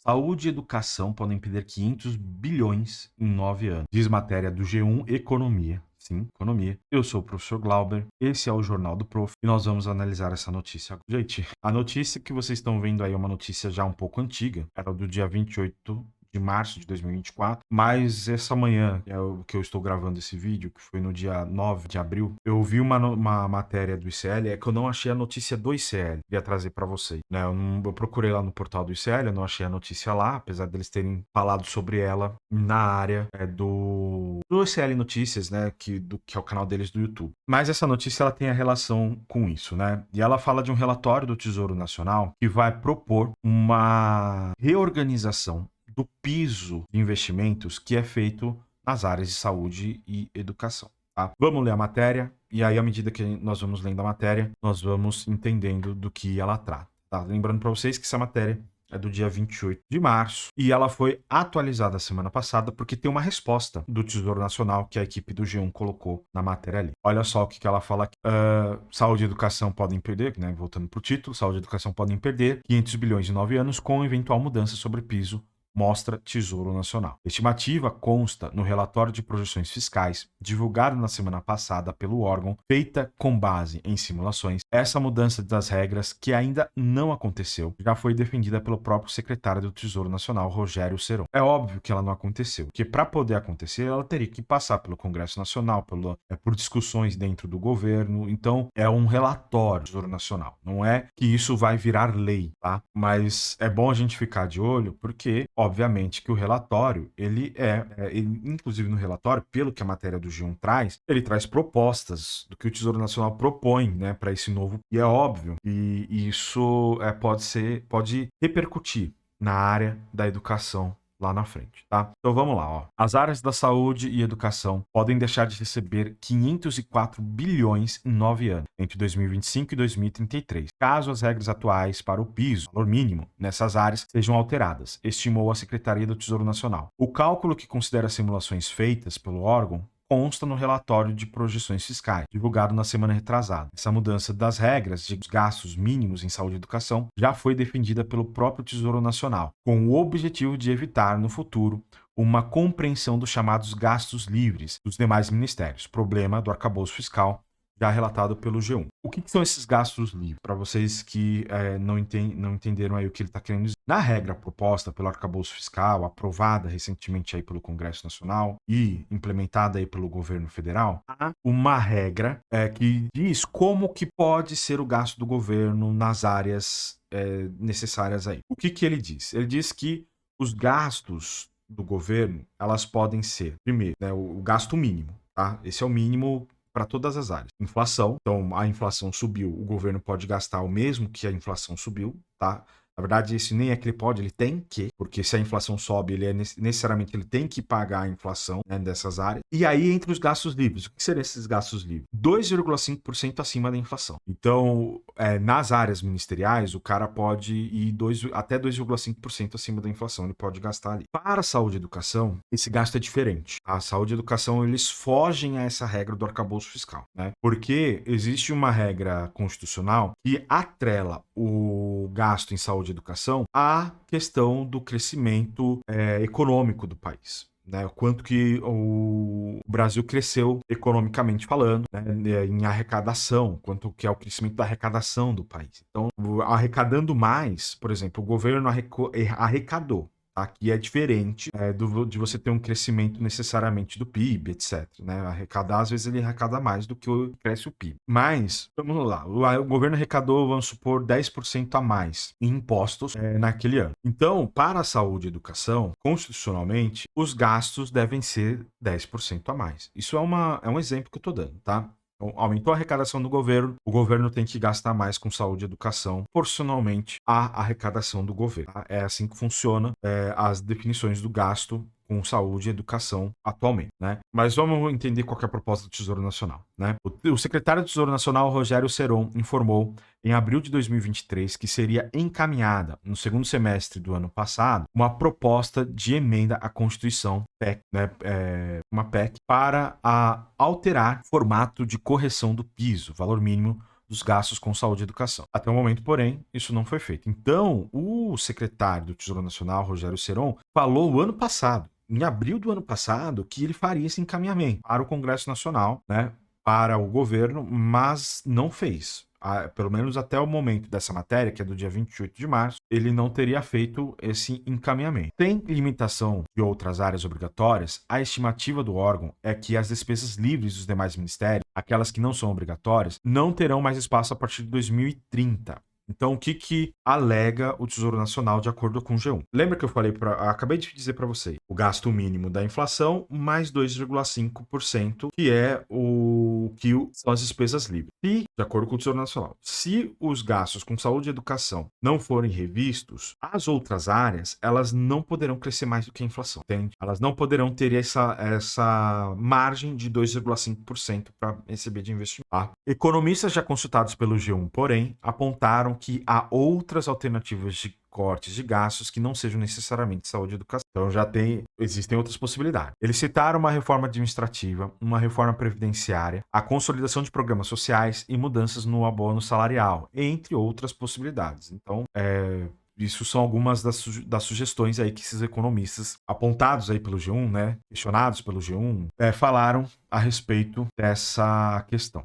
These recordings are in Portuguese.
Saúde e educação podem perder 500 bilhões em 9 anos. Diz matéria do G1 Economia. Sim, economia. Eu sou o professor Glauber, esse é o Jornal do Prof. E nós vamos analisar essa notícia. Gente, a notícia que vocês estão vendo aí é uma notícia já um pouco antiga. Era do dia 28 de março de 2024, mas essa manhã, que é o que eu estou gravando esse vídeo, que foi no dia 9 de abril, eu vi uma matéria do ICL, é que eu não achei a notícia do ICL, queria trazer para vocês, né? Eu procurei lá no portal do ICL, eu não achei a notícia lá, apesar deles terem falado sobre ela na área do ICL Notícias, né? Que é o canal deles do YouTube. Mas essa notícia ela tem a relação com isso, né? E ela fala de um relatório do Tesouro Nacional que vai propor uma reorganização do piso de investimentos que é feito nas áreas de saúde e educação. Tá? Vamos ler a matéria e aí, à medida que nós vamos lendo a matéria, nós vamos entendendo do que ela trata. Tá? Lembrando para vocês que essa matéria é do dia 28 de março e ela foi atualizada semana passada porque tem uma resposta do Tesouro Nacional que a equipe do G1 colocou na matéria ali. Olha só o que ela fala aqui. Saúde e educação podem perder, né? Voltando para o título, saúde e educação podem perder 500 bilhões em 9 anos com eventual mudança sobre piso, mostra Tesouro Nacional. A estimativa consta no relatório de projeções fiscais divulgado na semana passada pelo órgão, feita com base em simulações. Essa mudança das regras, que ainda não aconteceu, já foi defendida pelo próprio secretário do Tesouro Nacional, Rogério Seron. É óbvio que ela não aconteceu, porque para poder acontecer, ela teria que passar pelo Congresso Nacional, por discussões dentro do governo. Então, é um relatório do Tesouro Nacional. Não é que isso vai virar lei, tá? Mas é bom a gente ficar de olho, porque obviamente que o relatório, inclusive no relatório, pelo que a matéria do G1 traz, ele traz propostas do que o Tesouro Nacional propõe, né, para esse novo. E é óbvio que isso pode repercutir na área da educação lá na frente, tá? Então vamos lá, ó. As áreas da saúde e educação podem deixar de receber 504 bilhões em 9 anos, entre 2025 e 2033, caso as regras atuais para o piso, valor mínimo, nessas áreas sejam alteradas, estimou a Secretaria do Tesouro Nacional. O cálculo, que considera simulações feitas pelo órgão, consta no relatório de projeções fiscais, divulgado na semana retrasada. Essa mudança das regras de gastos mínimos em saúde e educação já foi defendida pelo próprio Tesouro Nacional, com o objetivo de evitar, no futuro, uma compreensão dos chamados gastos livres dos demais ministérios, problema do arcabouço fiscal já relatado pelo G1. O que são esses gastos livres? Para vocês que não entenderam aí o que ele está querendo dizer. Na regra proposta pelo arcabouço fiscal, aprovada recentemente aí pelo Congresso Nacional e implementada aí pelo governo federal, há uma regra que diz como que pode ser o gasto do governo nas áreas necessárias aí. O que ele diz? Ele diz que os gastos do governo, elas podem ser, primeiro, né, o gasto mínimo, tá? Esse é o mínimo para todas as áreas. Inflação, então a inflação subiu, o governo pode gastar o mesmo que a inflação subiu, tá? Na verdade, isso nem é que ele pode, ele tem que, porque se a inflação sobe, necessariamente ele tem que pagar a inflação, né, dessas áreas. E aí, entre os gastos livres, o que seriam esses gastos livres? 2,5% acima da inflação. Então, nas áreas ministeriais, o cara pode ir até 2,5% acima da inflação, ele pode gastar ali. Para a saúde e educação, esse gasto é diferente. A saúde e educação, eles fogem a essa regra do arcabouço fiscal, né? Porque existe uma regra constitucional que atrela o gasto em saúde e educação à questão do crescimento econômico do país. Né, o quanto que o Brasil cresceu economicamente falando, né, em arrecadação, quanto que é o crescimento da arrecadação do país. Então, arrecadando mais, por exemplo, o governo arrecadou. Aqui é diferente de você ter um crescimento necessariamente do PIB, etc. Né? Arrecadar, às vezes, ele arrecada mais do que cresce o PIB. Mas, vamos lá, o governo arrecadou, vamos supor, 10% a mais em impostos naquele ano. Então, para a saúde e educação, constitucionalmente, os gastos devem ser 10% a mais. Isso é um exemplo que eu estou dando, tá? Então, aumentou a arrecadação do governo, o governo tem que gastar mais com saúde e educação, proporcionalmente à arrecadação do governo. Tá? É assim que funciona as definições do gasto com saúde e educação atualmente, né? Mas vamos entender qual que é a proposta do Tesouro Nacional, né? O secretário do Tesouro Nacional, Rogério Seron, informou em abril de 2023 que seria encaminhada, no segundo semestre do ano passado, uma proposta de emenda à Constituição, PEC, né? Uma PEC, para alterar o formato de correção do piso, valor mínimo dos gastos com saúde e educação. Até o momento, porém, isso não foi feito. Então, o secretário do Tesouro Nacional, Rogério Seron, falou o ano passado, em abril do ano passado, que ele faria esse encaminhamento para o Congresso Nacional, né, para o governo, mas não fez. Pelo menos até o momento dessa matéria, que é do dia 28 de março, ele não teria feito esse encaminhamento. Sem limitação de outras áreas obrigatórias, a estimativa do órgão é que as despesas livres dos demais ministérios, aquelas que não são obrigatórias, não terão mais espaço a partir de 2030. Então, o que alega o Tesouro Nacional de acordo com o G1? Lembra que eu falei, acabei de dizer para você, o gasto mínimo da inflação mais 2,5%, que é são as despesas livres. E, de acordo com o Tesouro Nacional, se os gastos com saúde e educação não forem revistos, as outras áreas, elas não poderão crescer mais do que a inflação, entende? Elas não poderão ter essa margem de 2,5% para receber de investimento. Tá? Economistas já consultados pelo G1, porém, apontaram que há outras alternativas de cortes de gastos que não sejam necessariamente saúde e educação. Então existem outras possibilidades. Eles citaram uma reforma administrativa, uma reforma previdenciária, a consolidação de programas sociais e mudanças no abono salarial, entre outras possibilidades. Então, isso são algumas das sugestões aí que esses economistas apontados aí pelo G1, né, questionados pelo G1, falaram a respeito dessa questão.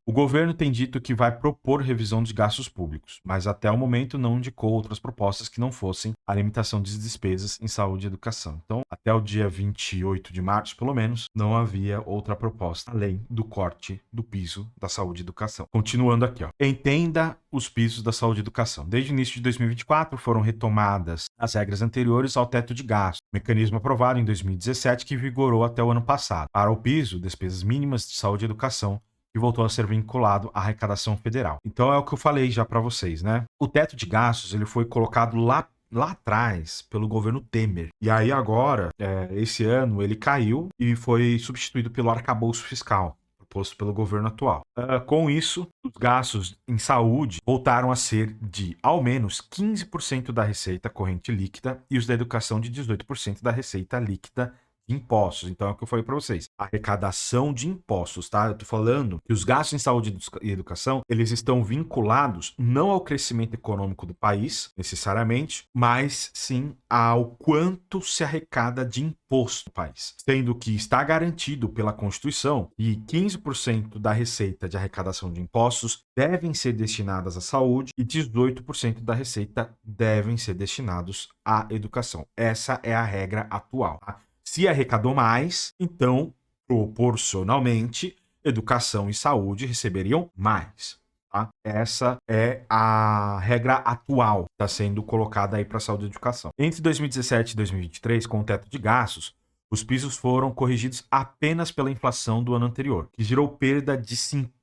O governo tem dito que vai propor revisão de gastos públicos, mas até o momento não indicou outras propostas que não fossem a limitação de despesas em saúde e educação. Então, até o dia 28 de março, pelo menos, não havia outra proposta além do corte do piso da saúde e educação. Continuando aqui, entenda os pisos da saúde e educação. Desde o início de 2024 foram retomadas as regras anteriores ao teto de gasto, mecanismo aprovado em 2017 que vigorou até o ano passado. Para o piso, despesas mínimas de saúde e educação, e voltou a ser vinculado à arrecadação federal. Então é o que eu falei já para vocês, né? O teto de gastos ele foi colocado lá atrás pelo governo Temer. E aí agora, esse ano, ele caiu e foi substituído pelo arcabouço fiscal, proposto pelo governo atual. Com isso, os gastos em saúde voltaram a ser de, ao menos, 15% da receita corrente líquida e os da educação de 18% da receita líquida de impostos. Então é o que eu falei para vocês. Arrecadação de impostos, tá? Eu tô falando que os gastos em saúde e educação, eles estão vinculados não ao crescimento econômico do país, necessariamente, mas sim ao quanto se arrecada de imposto no país. Sendo que está garantido pela Constituição que 15% da receita de arrecadação de impostos devem ser destinadas à saúde e 18% da receita devem ser destinados à educação. Essa é a regra atual, tá? Se arrecadou mais, então, proporcionalmente, educação e saúde receberiam mais. Tá? Essa é a regra atual que está sendo colocada aí para saúde e educação. Entre 2017 e 2023, com o teto de gastos, os pisos foram corrigidos apenas pela inflação do ano anterior, que gerou perda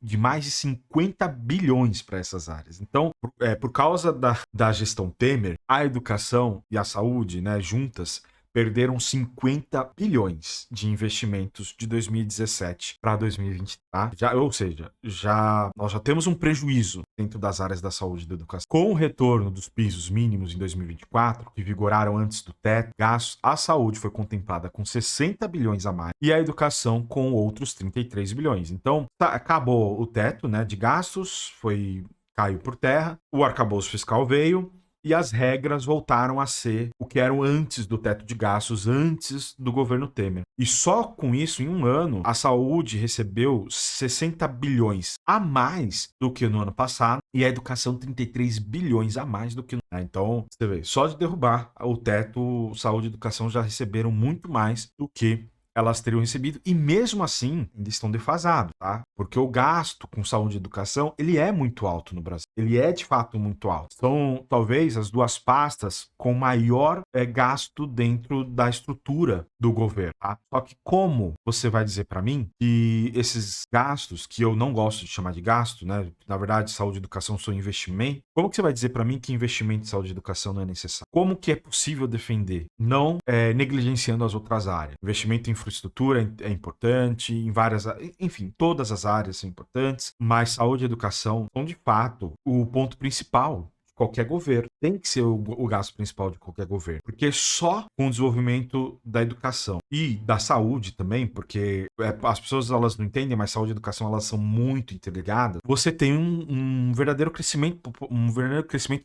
de mais de 50 bilhões para essas áreas. Então, por causa da gestão Temer, a educação e a saúde, né, juntas, perderam 50 bilhões de investimentos de 2017 para 2020, tá? Ou seja, nós já temos um prejuízo dentro das áreas da saúde e da educação. Com o retorno dos pisos mínimos em 2024, que vigoraram antes do teto, gastos, a saúde foi contemplada com 60 bilhões a mais e a educação com outros 33 bilhões. Então, acabou o teto, né, de gastos, caiu por terra, o arcabouço fiscal veio, e as regras voltaram a ser o que eram antes do teto de gastos, antes do governo Temer. E só com isso, em um ano, a saúde recebeu 60 bilhões a mais do que no ano passado e a educação 33 bilhões a mais do que no ano. Então, você vê, só de derrubar o teto, saúde e educação já receberam muito mais do que elas teriam recebido, e mesmo assim ainda estão defasados, tá? Porque o gasto com saúde e educação, ele é muito alto no Brasil. Ele é de fato muito alto. São talvez as duas pastas com maior gasto dentro da estrutura do governo, tá? Só que como você vai dizer para mim que esses gastos, que eu não gosto de chamar de gasto, né? Na verdade, saúde e educação são investimento. Como que você vai dizer para mim que investimento em saúde e educação não é necessário? Como que é possível defender, não negligenciando as outras áreas? Investimento em infraestrutura é importante, em várias, enfim, todas as áreas são importantes, mas saúde e educação são de fato o ponto principal qualquer governo. Tem que ser o gasto principal de qualquer governo. Porque só com o desenvolvimento da educação e da saúde também, porque as pessoas elas não entendem, mas saúde e educação elas são muito interligadas. Você tem um verdadeiro crescimento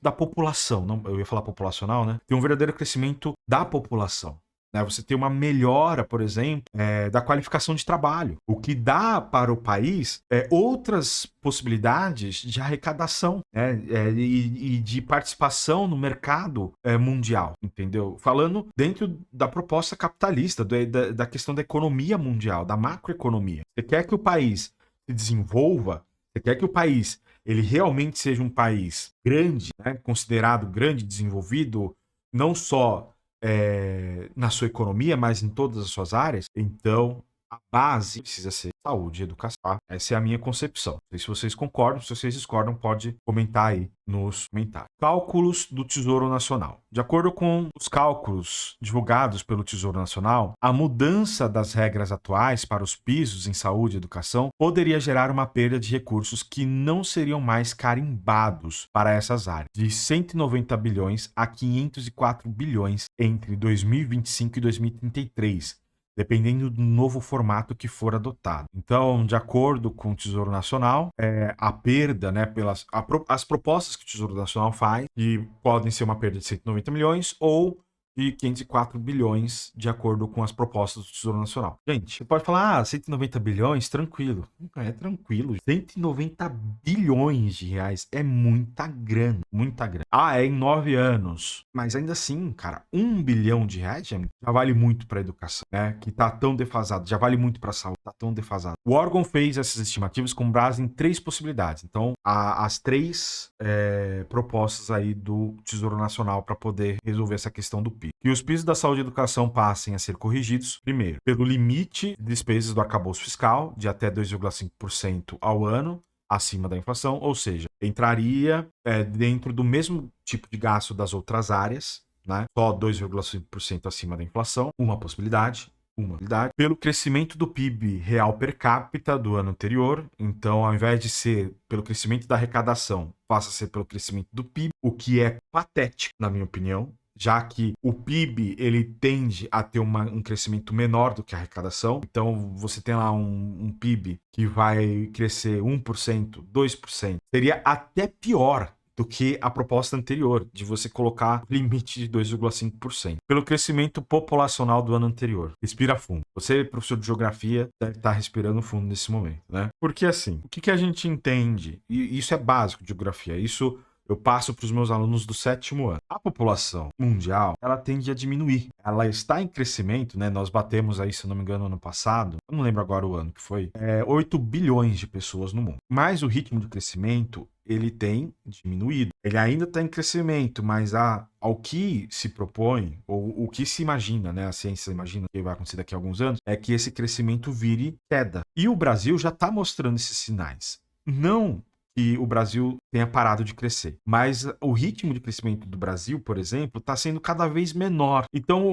da população. Não, eu ia falar populacional, né? Tem um verdadeiro crescimento da população. Você tem uma melhora, por exemplo, da qualificação de trabalho, o que dá para o país outras possibilidades de arrecadação, e de participação no mercado mundial, entendeu? Falando dentro da proposta capitalista, da questão da economia mundial, da macroeconomia. Você quer que o país se desenvolva, você quer que o país ele realmente seja um país grande, né, considerado grande, desenvolvido, não só na sua economia, mas em todas as suas áreas, então a base precisa ser saúde e educação. Tá? Essa é a minha concepção. Não sei se vocês concordam, se vocês discordam, pode comentar aí nos comentários. Cálculos do Tesouro Nacional. De acordo com os cálculos divulgados pelo Tesouro Nacional, a mudança das regras atuais para os pisos em saúde e educação poderia gerar uma perda de recursos que não seriam mais carimbados para essas áreas, de 190 bilhões a 504 bilhões entre 2025 e 2033. Dependendo do novo formato que for adotado. Então, de acordo com o Tesouro Nacional, a perda, né, as propostas que o Tesouro Nacional faz, que podem ser uma perda de 190 milhões ou de 504 bilhões, de acordo com as propostas do Tesouro Nacional. Gente, você pode falar, 190 bilhões, tranquilo. Não é tranquilo. 190 bilhões de reais é muita grana, muita grana. É em 9 anos. Mas ainda assim, cara, 1 bilhão de reais já vale muito para a educação, né? Que tá tão defasado, já vale muito para a saúde, tá tão defasado. O órgão fez essas estimativas com base em 3 possibilidades. Então, as 3 propostas aí do Tesouro Nacional para poder resolver essa questão do PIB. Que os pisos da saúde e educação passem a ser corrigidos, primeiro, pelo limite de despesas do arcabouço fiscal, de até 2,5% ao ano, acima da inflação, ou seja, entraria dentro do mesmo tipo de gasto das outras áreas, né? Só 2,5% acima da inflação, uma possibilidade. Pelo crescimento do PIB real per capita do ano anterior. Então, ao invés de ser pelo crescimento da arrecadação, passa a ser pelo crescimento do PIB, o que é patético, na minha opinião, já que o PIB ele tende a ter um crescimento menor do que a arrecadação. Então, você tem lá um PIB que vai crescer 1%, 2%. Seria até pior do que a proposta anterior, de você colocar limite de 2,5%. Pelo crescimento populacional do ano anterior. Respira fundo. Você, professor de geografia, deve estar respirando fundo nesse momento, né? Porque assim, o que a gente entende, e isso é básico de geografia, isso eu passo para os meus alunos do 7º ano. A população mundial, ela tende a diminuir. Ela está em crescimento, né? Nós batemos aí, se eu não me engano, ano passado, eu não lembro agora o ano que foi, 8 bilhões de pessoas no mundo. Mas o ritmo de crescimento, ele tem diminuído. Ele ainda está em crescimento, mas ao que se propõe, ou o que se imagina, né? A ciência imagina que vai acontecer daqui a alguns anos, é que esse crescimento vire queda. E o Brasil já está mostrando esses sinais. Não que o Brasil tenha parado de crescer. Mas o ritmo de crescimento do Brasil, por exemplo, está sendo cada vez menor. Então,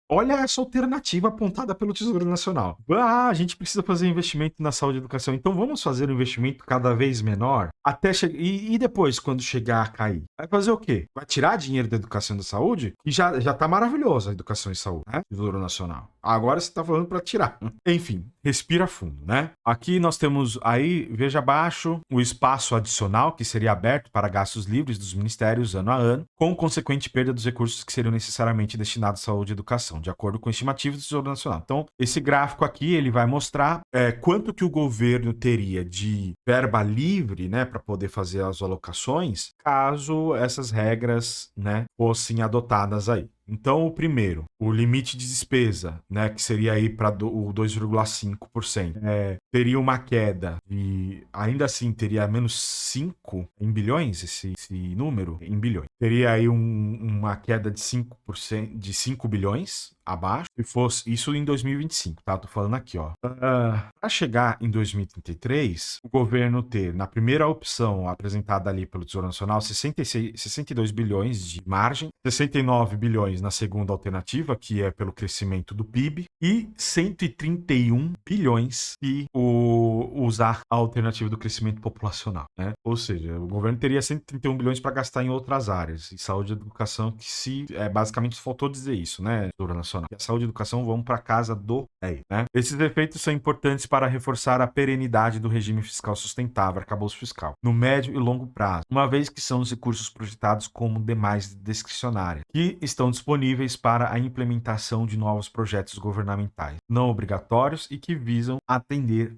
olha essa alternativa apontada pelo Tesouro Nacional. A gente precisa fazer investimento na saúde e educação, então vamos fazer um investimento cada vez menor até chegar. E depois, quando chegar a cair? Vai fazer o quê? Vai tirar dinheiro da educação e da saúde? E já está maravilhosa a educação e saúde, né? Tesouro Nacional. Agora você está falando para tirar. Enfim, respira fundo, né? Aqui nós temos aí, veja abaixo, o espaço adicional que seria aberto para gastos livres dos ministérios ano a ano, com consequente perda dos recursos que seriam necessariamente destinados à saúde e educação, de acordo com estimativas do Tesouro Nacional. Então, esse gráfico aqui, ele vai mostrar quanto que o governo teria de verba livre, né, para poder fazer as alocações, caso essas regras, né, fossem adotadas aí. Então, o primeiro, o limite de despesa, né, que seria aí para o 2,5%, teria uma queda e ainda assim teria menos 5 em bilhões, esse número, em bilhões. Teria aí uma queda de 5%, de 5 bilhões abaixo, se fosse isso em 2025, tá? Tô falando aqui, ó. Para chegar em 2033, o governo ter, na primeira opção apresentada ali pelo Tesouro Nacional, 62 bilhões de margem, 69 bilhões bilhões na segunda alternativa, que é pelo crescimento do PIB, e 131 bilhões se usar a alternativa do crescimento populacional, né? Ou seja, o governo teria 131 bilhões para gastar em outras áreas, e saúde e educação, que basicamente faltou dizer isso, né, Tesouro Nacional. E a saúde e educação vão para casa do rei, né? Esses efeitos são importantes para reforçar a perenidade do regime fiscal sustentável, arcabouço fiscal, no médio e longo prazo, uma vez que são os recursos projetados como demais discricionária, que estão disponíveis para a implementação de novos projetos governamentais, não obrigatórios e que visam atender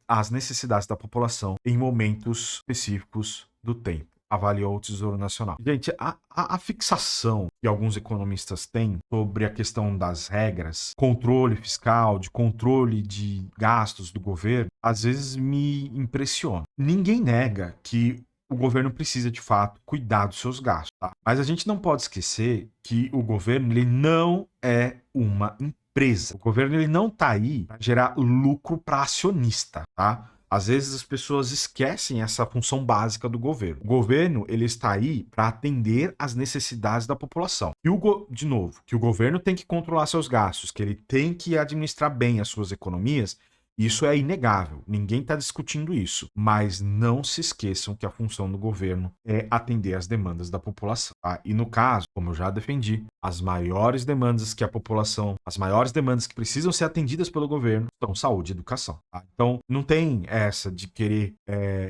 às necessidades da população em momentos específicos do tempo, avaliou o Tesouro Nacional. Gente, a fixação que alguns economistas têm sobre a questão das regras, controle fiscal, de controle de gastos do governo, às vezes me impressiona. Ninguém nega que o governo precisa, de fato, cuidar dos seus gastos, tá? Mas a gente não pode esquecer que o governo ele não é uma empresa. O governo ele não está aí para gerar lucro para acionista, tá? Às vezes as pessoas esquecem essa função básica do governo. O governo ele está aí para atender às necessidades da população. E de novo, que o governo tem que controlar seus gastos, que ele tem que administrar bem as suas economias. Isso é inegável, ninguém está discutindo isso, mas não se esqueçam que a função do governo é atender às demandas da população, tá? E no caso, como eu já defendi, as maiores demandas que a população, as maiores demandas que precisam ser atendidas pelo governo são saúde e educação, tá? Então, não tem essa de querer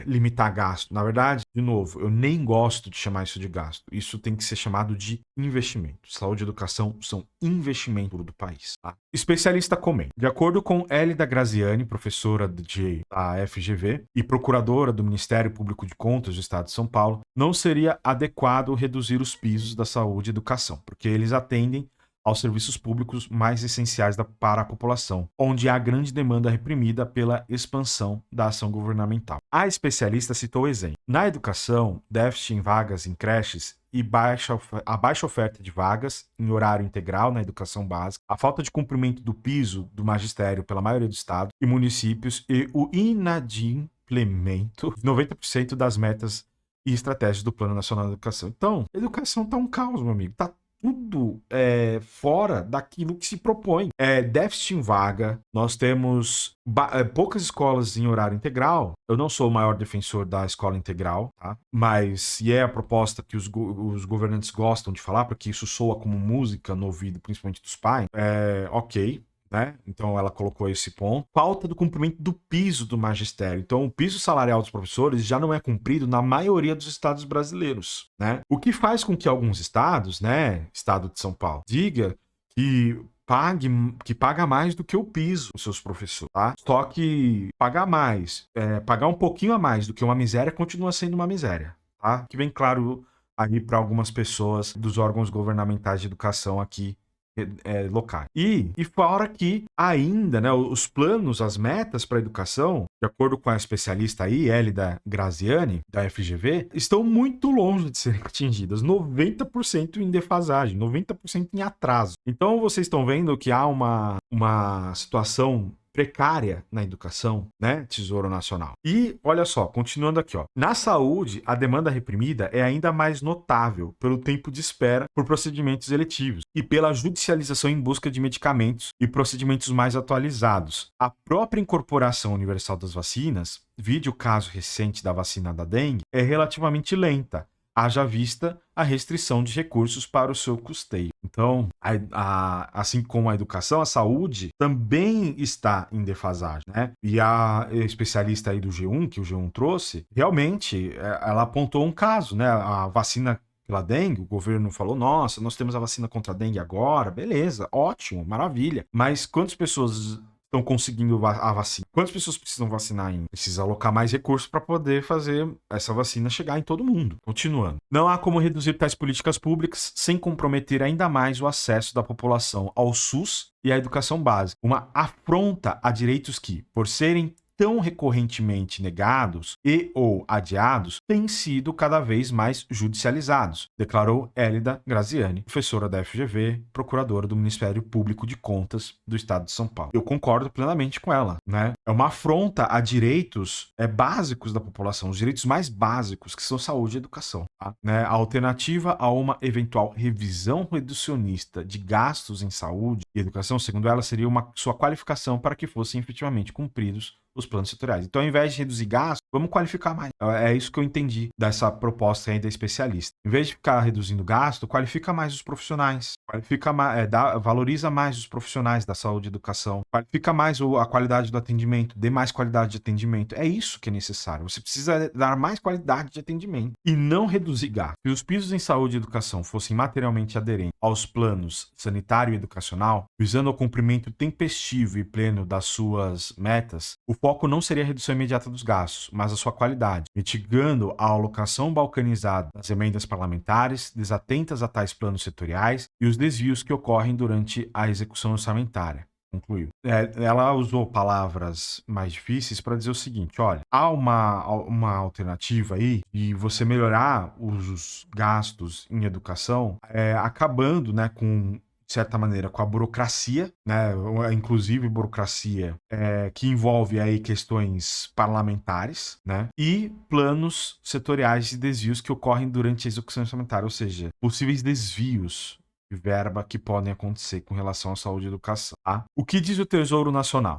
limitar gasto. Na verdade, de novo, eu nem gosto de chamar isso de gasto. Isso tem que ser chamado de investimento. Saúde e educação são investimento do país, tá? Especialista comenta. De acordo com Hélida Graziani, professora da FGV e procuradora do Ministério Público de Contas do Estado de São Paulo, não seria adequado reduzir os pisos da saúde e educação, porque eles atendem aos serviços públicos mais essenciais para a população, onde há grande demanda reprimida pela expansão da ação governamental. A especialista citou o exemplo. Na educação, déficit em vagas em creches e a baixa oferta de vagas em horário integral na educação básica, a falta de cumprimento do piso do magistério pela maioria dos estados e municípios e o inadimplemento de 90% das metas e estratégias do Plano Nacional de Educação. Então, a educação está um caos, meu amigo. Está tudo fora daquilo que se propõe. Déficit em vaga, nós temos poucas escolas em horário integral. Eu não sou o maior defensor da escola integral, tá? Mas é a proposta que os governantes gostam de falar, porque isso soa como música no ouvido, principalmente dos pais. Ok. Né? Então ela colocou esse ponto. Falta do cumprimento do piso do magistério. Então o piso salarial dos professores já não é cumprido na maioria dos estados brasileiros, né? O que faz com que alguns estados, né, estado de São Paulo, diga que paga mais do que o piso dos seus professores, tá? Só que pagar mais, pagar um pouquinho a mais do que uma miséria continua sendo uma miséria, tá? Que bem claro aí para algumas pessoas dos órgãos governamentais de educação aqui locais. E fora que ainda, né, os planos, as metas para a educação, de acordo com a especialista aí, Hélida Graziani, da FGV, estão muito longe de serem atingidas. 90% em defasagem, 90% em atraso. Então vocês estão vendo que há uma situação precária na educação, né, Tesouro Nacional. E, olha só, continuando aqui, ó. Na saúde, a demanda reprimida é ainda mais notável pelo tempo de espera por procedimentos eletivos e pela judicialização em busca de medicamentos e procedimentos mais atualizados. A própria incorporação universal das vacinas, vide o caso recente da vacina da dengue, é relativamente lenta, haja vista a restrição de recursos para o seu custeio. Então, assim como a educação, a saúde também está em defasagem, né? E a especialista aí do G1, que o G1 trouxe, realmente, ela apontou um caso, né? A vacina pela dengue, o governo falou, nossa, nós temos a vacina contra a dengue agora, beleza, ótimo, maravilha. Mas quantas pessoas estão conseguindo a vacina? Quantas pessoas precisam vacinar ainda? Precisa alocar mais recursos para poder fazer essa vacina chegar em todo mundo. Continuando. Não há como reduzir tais políticas públicas sem comprometer ainda mais o acesso da população ao SUS e à educação básica. Uma afronta a direitos que, por serem tão recorrentemente negados e ou adiados têm sido cada vez mais judicializados, declarou Hélida Graziani, professora da FGV, procuradora do Ministério Público de Contas do Estado de São Paulo. Eu concordo plenamente com ela, né? É uma afronta a direitos básicos da população, os direitos mais básicos, que são saúde e educação. Tá? Né? A alternativa a uma eventual revisão reducionista de gastos em saúde e educação, segundo ela, seria sua qualificação para que fossem efetivamente cumpridos os planos setoriais. Então, ao invés de reduzir gastos, vamos qualificar mais. É isso que eu entendi dessa proposta aí da especialista. Em vez de ficar reduzindo gasto, qualifica mais os profissionais, valoriza mais os profissionais da saúde e educação, qualifica mais a qualidade do atendimento, dê mais qualidade de atendimento. É isso que é necessário. Você precisa dar mais qualidade de atendimento e não reduzir gasto. Se os pisos em saúde e educação fossem materialmente aderentes aos planos sanitário e educacional, visando ao cumprimento tempestivo e pleno das suas metas, o foco não seria a redução imediata dos gastos, mas a sua qualidade, mitigando a alocação balcanizada das emendas parlamentares, desatentas a tais planos setoriais e os desvios que ocorrem durante a execução orçamentária. Concluiu. Ela usou palavras mais difíceis para dizer o seguinte: olha, há uma alternativa aí de você melhorar os gastos em educação, acabando, né, de certa maneira, com a burocracia, né? Inclusive burocracia que envolve aí questões parlamentares, né? E planos setoriais de desvios que ocorrem durante a execução orçamentária, ou seja, possíveis desvios de verba que podem acontecer com relação à saúde e educação. Tá? O que diz o Tesouro Nacional?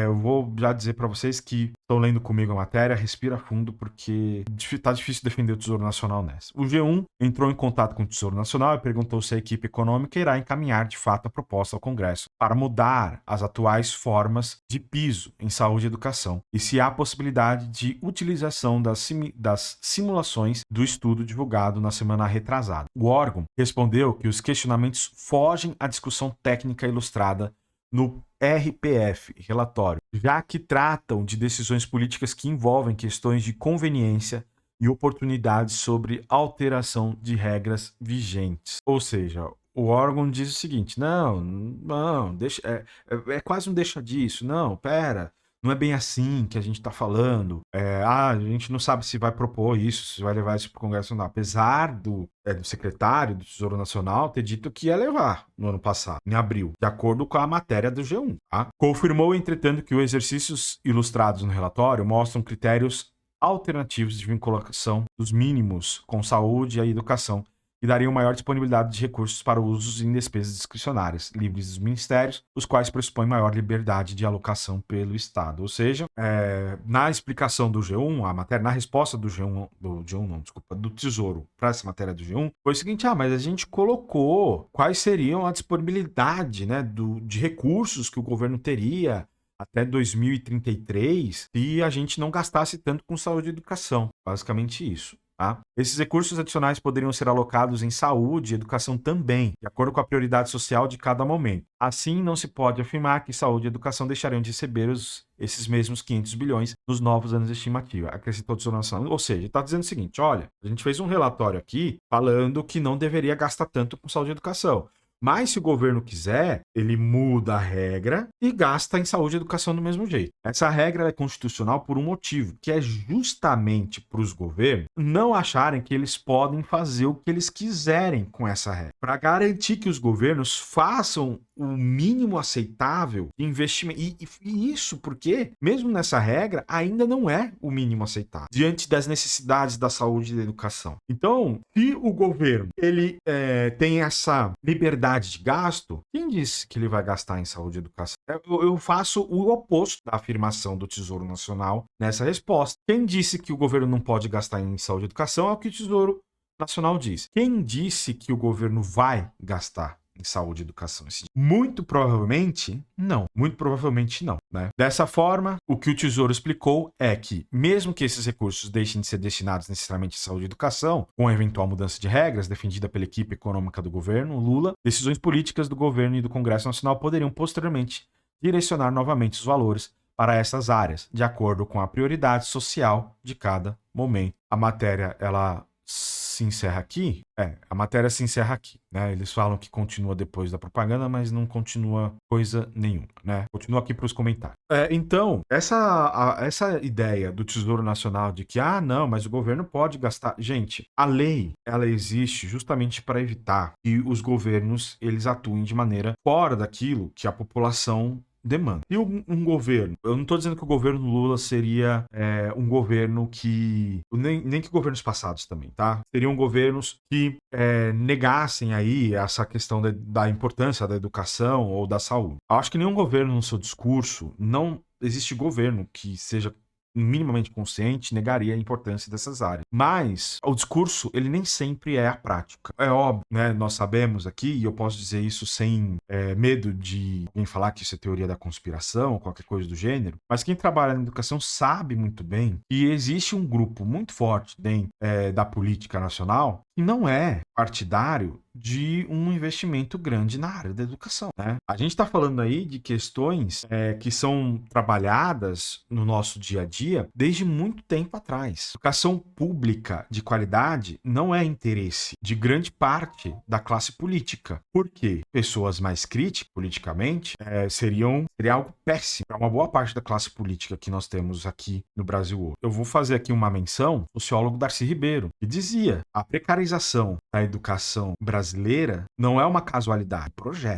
Eu vou já dizer para vocês que estão lendo comigo a matéria, respira fundo, porque tá difícil defender o Tesouro Nacional nessa. O G1 entrou em contato com o Tesouro Nacional e perguntou se a equipe econômica irá encaminhar de fato a proposta ao Congresso para mudar as atuais formas de piso em saúde e educação e se há possibilidade de utilização das simulações do estudo divulgado na semana retrasada. O órgão respondeu que os questionamentos fogem à discussão técnica ilustrada no RPF, relatório, já que tratam de decisões políticas que envolvem questões de conveniência e oportunidades sobre alteração de regras vigentes. Ou seja, o órgão diz o seguinte: não, deixa, é quase um deixa disso, não, pera, não é bem assim que a gente está falando, a gente não sabe se vai propor isso, se vai levar isso para o Congresso ou não, apesar do secretário do Tesouro Nacional ter dito que ia levar no ano passado, em abril, de acordo com a matéria do G1. Tá? Confirmou, entretanto, que os exercícios ilustrados no relatório mostram critérios alternativos de vinculação dos mínimos com saúde e educação, que dariam maior disponibilidade de recursos para usos em despesas discricionárias, livres dos ministérios, os quais pressupõem maior liberdade de alocação pelo Estado. Ou seja, na explicação do G1, a matéria, na resposta do Tesouro para essa matéria do G1, foi o seguinte: mas a gente colocou quais seriam a disponibilidade, né, de recursos que o governo teria até 2033 se a gente não gastasse tanto com saúde e educação. Basicamente isso. Tá? Esses recursos adicionais poderiam ser alocados em saúde e educação também, de acordo com a prioridade social de cada momento. Assim, não se pode afirmar que saúde e educação deixariam de receber esses mesmos 500 bilhões nos novos anos de estimativa, acrescentou o Tesouro Nacional. Ou seja, está dizendo o seguinte: olha, a gente fez um relatório aqui falando que não deveria gastar tanto com saúde e educação. Mas se o governo quiser, ele muda a regra e gasta em saúde e educação do mesmo jeito. Essa regra é constitucional por um motivo, que é justamente para os governos não acharem que eles podem fazer o que eles quiserem com essa regra. Para garantir que os governos façam o mínimo aceitável de investimento. E isso porque, mesmo nessa regra, ainda não é o mínimo aceitável diante das necessidades da saúde e da educação. Então, se o governo ele tem essa liberdade de gasto, quem disse que ele vai gastar em saúde e educação? Eu faço o oposto da afirmação do Tesouro Nacional nessa resposta. Quem disse que o governo não pode gastar em saúde e educação é o que o Tesouro Nacional diz. Quem disse que o governo vai gastar em saúde e educação? Muito provavelmente não. Muito provavelmente não, né? Dessa forma, o que o Tesouro explicou é que, mesmo que esses recursos deixem de ser destinados necessariamente à saúde e educação, com a eventual mudança de regras defendida pela equipe econômica do governo Lula, decisões políticas do governo e do Congresso Nacional poderiam posteriormente direcionar novamente os valores para essas áreas, de acordo com a prioridade social de cada momento. A matéria, ela se se encerra aqui? A matéria se encerra aqui, né? Eles falam que continua depois da propaganda, mas não continua coisa nenhuma, né? Continua aqui para os comentários. Então, essa ideia do Tesouro Nacional de que, não, mas o governo pode gastar. Gente, a lei, ela existe justamente para evitar que os governos, eles atuem de maneira fora daquilo que a população demanda. E um governo, eu não estou dizendo que o governo Lula seria um governo que, nem que governos passados também, tá? Seriam governos que negassem aí essa questão da importância da educação ou da saúde. Eu acho que nenhum governo no seu discurso, não existe governo que seja minimamente consciente, negaria a importância dessas áreas. Mas o discurso, ele nem sempre é a prática. É óbvio, né? Nós sabemos aqui, e eu posso dizer isso sem medo de alguém falar que isso é teoria da conspiração, ou qualquer coisa do gênero, mas quem trabalha na educação sabe muito bem que existe um grupo muito forte dentro da política nacional que não é partidário de um investimento grande na área da educação, né? A gente está falando aí de questões que são trabalhadas no nosso dia a dia desde muito tempo atrás. Educação pública de qualidade não é interesse de grande parte da classe política. Por quê? Pessoas mais críticas politicamente seria algo péssimo para uma boa parte da classe política que nós temos aqui no Brasil hoje. Eu vou fazer aqui uma menção ao sociólogo Darcy Ribeiro, que dizia: a precarização da educação brasileira não é uma casualidade,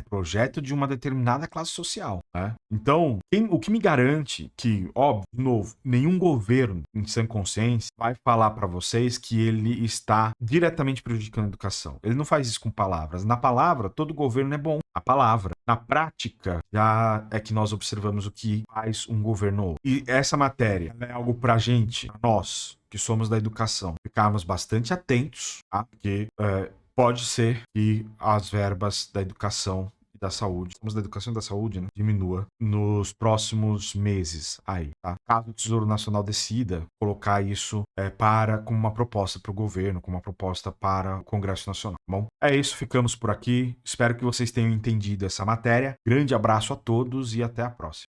projeto de uma determinada classe social, né? Então, o que me garante que, óbvio, de novo, nenhum governo em sã consciência vai falar para vocês que ele está diretamente prejudicando a educação. Ele não faz isso com palavras. Na palavra, todo governo é bom. A palavra. Na prática, já é que nós observamos o que faz um governo. E essa matéria é algo pra gente, pra nós, que somos da educação, ficarmos bastante atentos, tá? Porque pode ser que as verbas da educação e da saúde, somos da educação e da saúde, né, diminua nos próximos meses aí, tá? Caso o Tesouro Nacional decida colocar isso como uma proposta para o governo, como uma proposta para o Congresso Nacional, tá bom? É isso, ficamos por aqui. Espero que vocês tenham entendido essa matéria. Grande abraço a todos e até a próxima.